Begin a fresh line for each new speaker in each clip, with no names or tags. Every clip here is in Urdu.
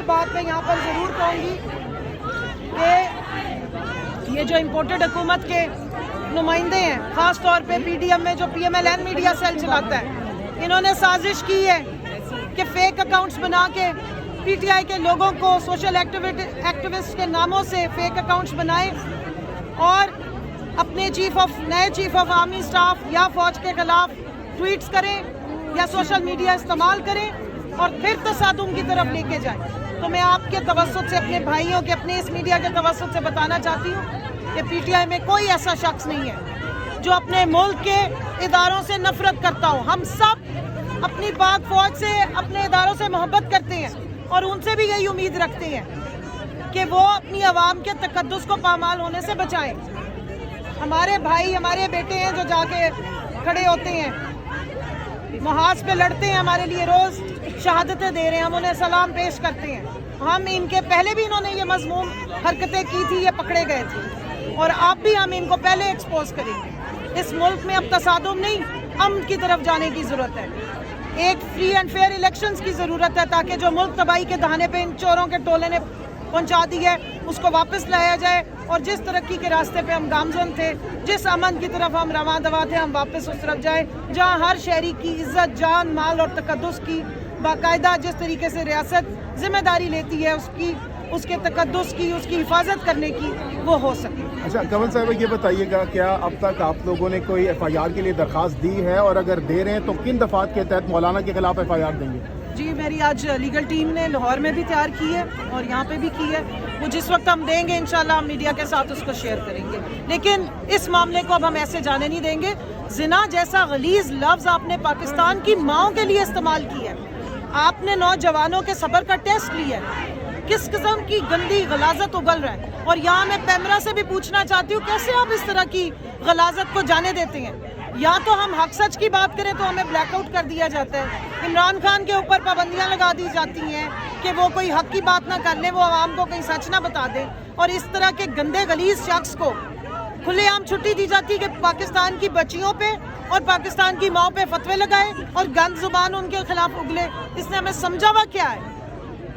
بات میں یہاں پر ضرور کہوں گی کہ یہ جو امپورٹڈ حکومت کے نمائندے ہیں، خاص طور پہ پی ڈی ایم میں جو P M L N media cell چلاتا ہے، انہوں نے سازش کی ہے کہ فیک اکاؤنٹس بنا کے پی ٹی آئی کے لوگوں کو سوشل ایکٹیوسٹ کے ناموں سے فیک اکاؤنٹس بنائیں اور اپنے نئے چیف آف آرمی سٹاف یا فوج کے خلاف ٹویٹس کریں یا سوشل میڈیا استعمال کریں اور پھر تصادم کی طرف لے کے جائیں۔ تو میں آپ کے توسط سے، اپنے بھائیوں کے، اپنے اس میڈیا کے توسط سے بتانا چاہتی ہوں کہ پی ٹی آئی میں کوئی ایسا شخص نہیں ہے جو اپنے ملک کے اداروں سے نفرت کرتا ہو۔ ہم سب اپنی پاک فوج سے، اپنے اداروں سے محبت کرتے ہیں اور ان سے بھی یہی امید رکھتے ہیں کہ وہ اپنی عوام کے تقدس کو پامال ہونے سے بچائیں۔ ہمارے بھائی، ہمارے بیٹے ہیں جو جا کے کھڑے ہوتے ہیں، محاذ پہ لڑتے ہیں، ہمارے لیے روز شہادتیں دے رہے ہیں، ہم انہیں سلام پیش کرتے ہیں۔ ہم ان کے پہلے بھی انہوں نے یہ مذموم حرکتیں کی تھی، یہ پکڑے گئے تھے اور اب بھی ہم ان کو پہلے ایکسپوز کریں گے۔ اس ملک میں اب تصادم نہیں، امن کی طرف جانے کی ضرورت ہے۔ ایک فری اینڈ فیئر الیکشنز کی ضرورت ہے تاکہ جو ملک تباہی کے دہانے پہ ان چوروں کے ٹولے نے پہنچا دی ہے اس کو واپس لایا جائے اور جس ترقی کے راستے پہ ہم گامزن تھے، جس امن کی طرف ہم رواں دوا تھے، ہم واپس اس طرف جائیں جہاں ہر شہری کی عزت، جان، مال اور تقدس کی باقاعدہ جس طریقے سے ریاست ذمہ داری لیتی ہے اس کے تقدس کی، اس کی حفاظت کرنے کی، وہ ہو سکے۔
اچھا کنول صاحب یہ بتائیے گا، کیا اب تک آپ لوگوں نے کوئی ایف آئی آر کے لیے درخواست دی ہے اور اگر دے رہے ہیں تو کن دفعات کے تحت مولانا کے خلاف ایف آئی آر دیں گے؟
جی میری آج لیگل ٹیم نے لاہور میں بھی تیار کی ہے اور یہاں پہ بھی کی ہے، وہ جس وقت ہم دیں گے انشاءاللہ ہم میڈیا کے ساتھ اس کو شیئر کریں گے، لیکن اس معاملے کو اب ہم ایسے جانے نہیں دیں گے۔ زنا جیسا غلیظ لفظ آپ نے پاکستان کی ماؤں کے لیے استعمال کیا ہے، آپ نے نوجوانوں کے صبر کا ٹیسٹ لیا ہے، کس قسم کی گندی غلاظت اگل رہا ہے، اور یہاں میں پیمرا سے بھی پوچھنا چاہتی ہوں کیسے آپ اس طرح کی غلاظت کو جانے دیتے ہیں؟ یا تو ہم حق سچ کی بات کریں تو ہمیں بلیک آؤٹ کر دیا جاتا ہے، عمران خان کے اوپر پابندیاں لگا دی جاتی ہیں کہ وہ کوئی حق کی بات نہ کر لیں، وہ عوام کو کہیں سچ نہ بتا دیں، اور اس طرح کے گندے غلیظ شخص کو کھلے عام چھٹی دی جاتی ہے کہ پاکستان کی بچیوں پہ اور پاکستان کی ماؤں پہ فتوے لگائے اور گند زبان ان کے خلاف اگلے۔ اس نے ہمیں سمجھا ہوا کیا ہے؟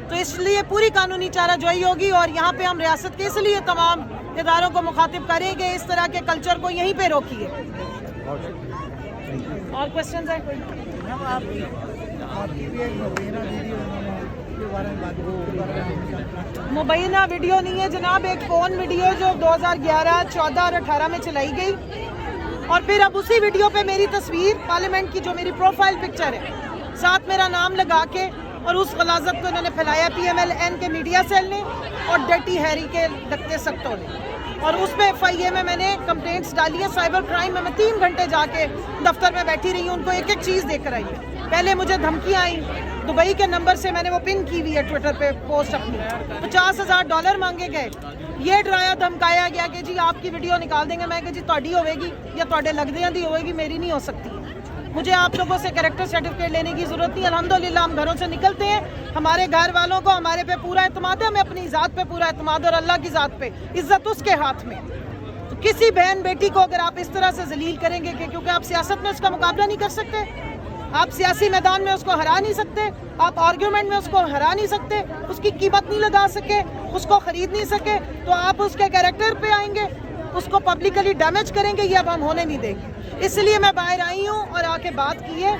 تو اس لیے پوری قانونی چارہ جوئی ہوگی اور یہاں پہ ہم ریاست کے اس لیے تمام اداروں کو مخاطب کریں گے اس طرح کے کلچر کو یہیں پہ روکیے۔ اور کوشچنز ہیں کوئی؟ مبینہ ویڈیو نہیں ہے جناب، ایک فون ویڈیو جو 2011، 14 اور 18 میں چلائی گئی، اور پھر اب اسی ویڈیو پہ میری تصویر پارلیمنٹ کی جو میری پروفائل پکچر ہے ساتھ میرا نام لگا کے، اور اس غلاظت کو انہوں نے پھیلایا پی ایم ایل این کے میڈیا سیل نے اور ڈرٹی ہیری کے ڈکتے سکتوں نے، اور اس پہ ایف آئی اے میں میں نے کمپلینٹس ڈالی ہیں۔ سائبر کرائم میں 3 گھنٹے جا کے دفتر میں بیٹھی رہی ہوں، ان کو ایک ایک چیز دے کر آئی ہے۔ پہلے مجھے دھمکیاں آئیں، دبئی کے نمبر سے میں نے وہ پن کی ہوئی ہے ٹویٹر پہ پوسٹ اپنی، $50,000 مانگے گئے، یہ ڈرایا دھمکایا گیا کہ جی آپ کی ویڈیو نکال دیں گے۔ میں کہ جی تہاڈی ہوئے گی یا تہاڈے لگدیاں دی ہوئے گی، میری نہیں ہو سکتی۔ مجھے آپ لوگوں سے کریکٹر سرٹیفکیٹ لینے کی ضرورت نہیں، الحمدللہ ہم گھروں سے نکلتے ہیں، ہمارے گھر والوں کو ہمارے پہ پورا اعتماد ہے، ہمیں اپنی ذات پہ پورا اعتماد اور اللہ کی ذات پہ عزت اس کے ہاتھ میں۔ تو کسی بہن بیٹی کو اگر آپ اس طرح سے ذلیل کریں گے کہ کیونکہ آپ سیاست میں اس کا مقابلہ نہیں کر سکتے، آپ سیاسی میدان میں اس کو ہرا نہیں سکتے، آپ آرگیومنٹ میں اس کو ہرا نہیں سکتے، اس کی قیمت نہیں لگا سکے، اس کو خرید نہیں سکے، تو آپ اس کے کیریکٹر پہ آئیں گے، اس کو پبلکلی ڈیمیج کریں گے، یہ اب ہم ہونے نہیں دیں گے۔ اس لیے میں باہر آئی ہوں اور آ کے بات کی ہے،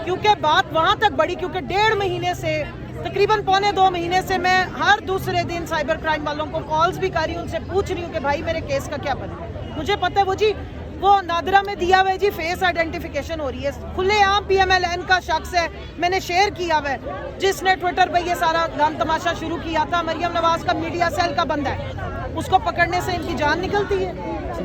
کیونکہ بات وہاں تک بڑھی کیونکہ 1.5 مہینے سے، تقریباً 1.25 مہینے سے میں ہر دوسرے دن سائبر کرائم والوں کو کالز بھی کر رہی ہوں، ان سے پوچھ رہی ہوں کہ بھائی میرے کیس کا کیا بنے۔ مجھے پتہ ہے وہ نادرہ میں دیا ہوا ہے جی، فیس آئیڈینٹیفیکیشن ہو رہی ہے، کھلے عام پی ایم ایل این کا شخص ہے، میں نے شیئر کیا ہوا ہے، جس نے ٹویٹر پہ یہ سارا گام تماشا شروع کیا تھا، مریم نواز کا میڈیا سیل کا بندہ ہے، اس کو پکڑنے سے ان کی جان نکلتی ہے،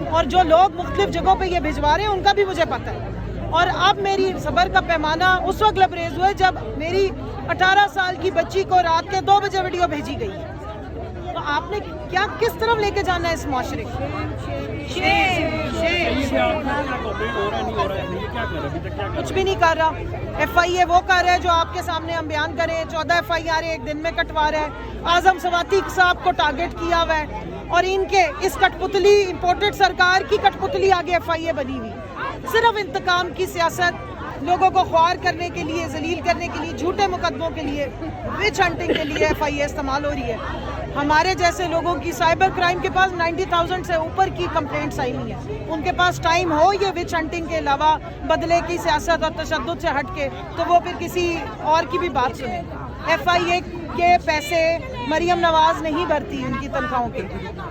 اور جو لوگ مختلف جگہوں پہ یہ بھجوا رہے ہیں ان کا بھی مجھے پتہ ہے۔ اور اب میری صبر کا پیمانہ اس وقت لبریز ہوئے جب میری 18 سال کی بچی کو رات کے 2 بجے ویڈیو بھیجی گئی ہے، تو آپ نے کیا کس طرف لے کے جانا ہے اس معاشرے کو؟ کچھ بھی نہیں کر رہا، ایف آئی اے وہ کر رہا ہے جو آپ کے سامنے ہم بیان کریں، 14 ایف آئی آر ایک دن میں کٹوا رہا ہے، اعظم سواتی صاحب کو ٹارگٹ کیا ہوا ہے، اور ان کے اس کٹ پتلی امپورٹڈ سرکار کی کٹ پتلی آگے ایف آئی اے بنی ہوئی، صرف انتقام کی سیاست، لوگوں کو خوار کرنے کے لیے, ذلیل کرنے کے لیے, جھوٹے مقدموں کے لیے, وچ ہنٹنگ کے لیے FIA استعمال ہو رہی ہے. ہمارے جیسے لوگوں کی سائبر کرائم کے پاس 90,000 سے اوپر کی کمپلینٹس آئی ہوئی ہیں. ان کے پاس ٹائم ہو یہ وچ ہنٹنگ کے علاوہ بدلے کی سیاست اور تشدد سے ہٹ کے, تو وہ پھر کسی اور کی بھی بات سنیں. FIA کے پیسے مریم نواز نہیں بھرتی ان کی تنخواہوں کے,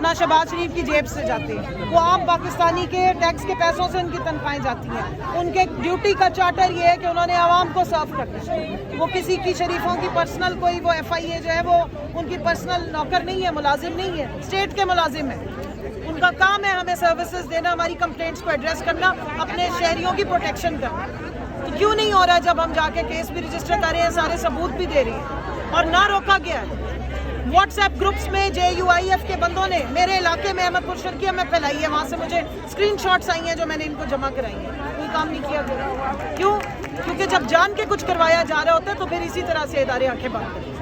نہ شہباز شریف کی جیب سے جاتے ہیں. وہ عام پاکستانی کے ٹیکس کے پیسوں سے ان کی تنخواہیں جاتی ہیں. ان کے ڈیوٹی کا چارٹر یہ ہے کہ انہوں نے عوام کو سرو کرنا ہے. وہ کسی کی شریفوں کی پرسنل کوئی وہ FIA جو ہے وہ ان کی پرسنل نوکر نہیں ہے, ملازم نہیں ہے, اسٹیٹ کے ملازم ہیں. ان کا کام ہے ہمیں سروسز دینا, ہماری کمپلینٹس کو ایڈریس کرنا, اپنے شہریوں کی پروٹیکشن کرنا. کیوں نہیں ہو رہا ہے جب ہم جا کے کیس بھی رجسٹر کر رہے ہیں, سارے ثبوت بھی دے رہے ہیں اور نہ روکا گیا ہے؟ واٹس ایپ گروپس میں JUIF کے بندوں نے میرے علاقے میں احمد پور شرقیہ میں پھیلائی ہے, وہاں سے مجھے اسکرین شاٹس آئی ہیں جو میں نے ان کو جمع کرائی ہیں. کوئی کام نہیں کیا گیا. کیوں؟ کیونکہ جب جان کے کچھ کروایا جا رہا ہوتا ہے تو پھر اسی طرح سے ادارے آنکھیں بند کرتے ہیں.